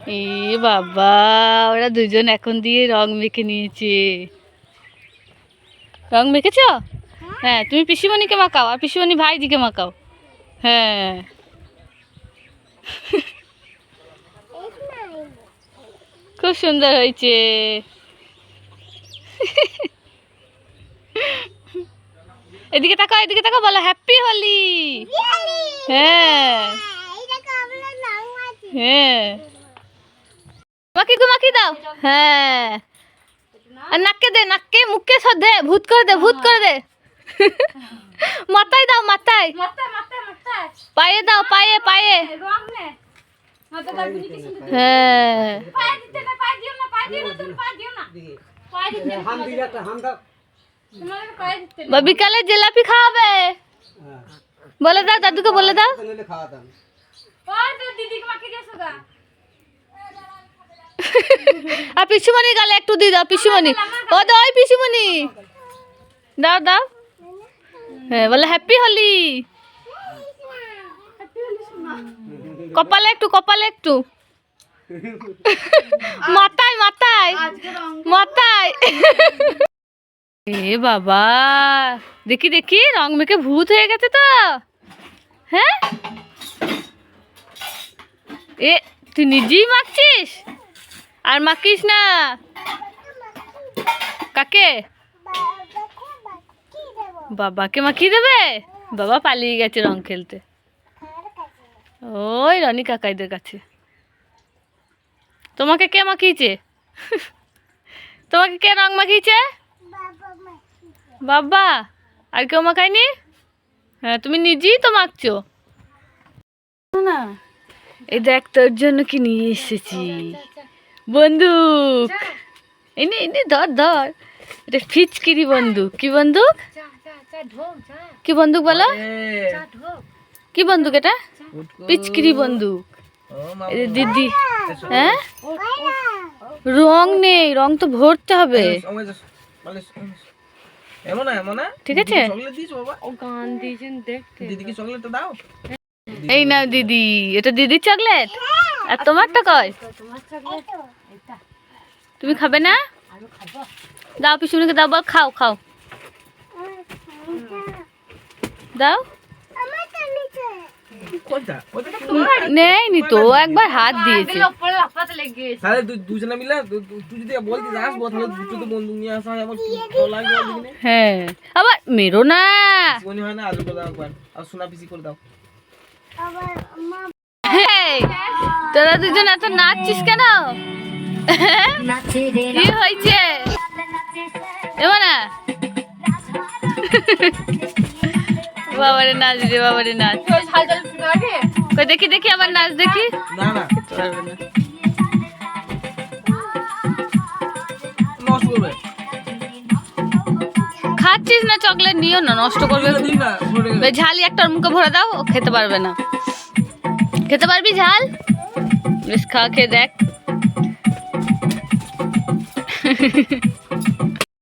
এ বাবা, ওরা দুজন এখন দিয়ে রং মেখে নিয়েছে। রং মেখেছ? হ্যাঁ, তুমি পিসিমণিকে মাখাও আর পিসিমণি ভাইজিকে মাখাও। হ্যাঁ, খুব সুন্দর হয়েছে। এদিকে তাকাও, এদিকে তাকাও, বলো হ্যাপি হোলি। হ্যাঁ হ্যাঁ, মাখি দাও। হ্যাঁ, আর নাককে দে, নাককে মুখকে সব দে, ভূত করে দে, ভূত করে দে। মাথায় দাও, মাথায়। পায়ে দাও, পায়ে পায়ে। হ্যাঁ, বিকালে জিলাপি খাওয়াবে। বলে দাও দাদুকে, বলে দাও। আর পিসুমণি গালে একটু দিয়ে দাও, পিসুমণি। ও দাও, পিসুমণি দাও দাও। হ্যাঁ, বলে হ্যাপি হোলি। কপালে একটু, কপালে একটু। মাথায় মাথায় মাথায়। এ বাবা, দেখি দেখি, রং মেখে ভূত হয়ে গেছে তো। হ্যাঁ, এ তুই নিজেই মাখছিস আর মাখিস না। কাকে? বাবাকে মাখিয়ে দেবে। বাবা পালিয়ে গেছে রং খেলতে, ওই রনি কাকাইদের কাছে। তোমাকে কে মাখিয়েছে? তোমাকে কে রং মাখিয়েছে? বাবা, আর কেউ মাখায়নি? হ্যাঁ, তুমি নিজেই তো মাখছো না। এই দেখ, তোর জন্য কি নিয়ে এসেছি, বন্দুক। এনে এনে ধর ধর, এটা ফিচকিরি বন্দুক। কি বন্দুক? কি বন্দুক বলো? কি বন্দুক এটা? পিচকিরি বন্দুক। দিদি, হ্যাঁ, রং নেই, রং তো ভরতে হবে। ঠিক আছে, এই নাও দিদি, এটা দিদির চকলেট। আর তোমারটা কয়? তুমি খাবে না? দাও পিসুনিকে দাও, বল খাও খাও, দাও। নেয়নি তো, একবার হাত দিয়েছে। হ্যাঁ, আবার মেরো না। তোরা দুজন এত নাচছিস কেন? কি হয়েছে? বাবারে নাচ রে, বাবারে নাচ। দেখি দেখি, আবার নাচ দেখি। খাচ্ছিস না চকলেট, নিও না, নষ্ট করবে। ঝালি একটা মুখে ভরে দাও, ও খেতে পারবে না। খেতে পারবি ঝাল? বেশ, খা, খেয়ে দেখ।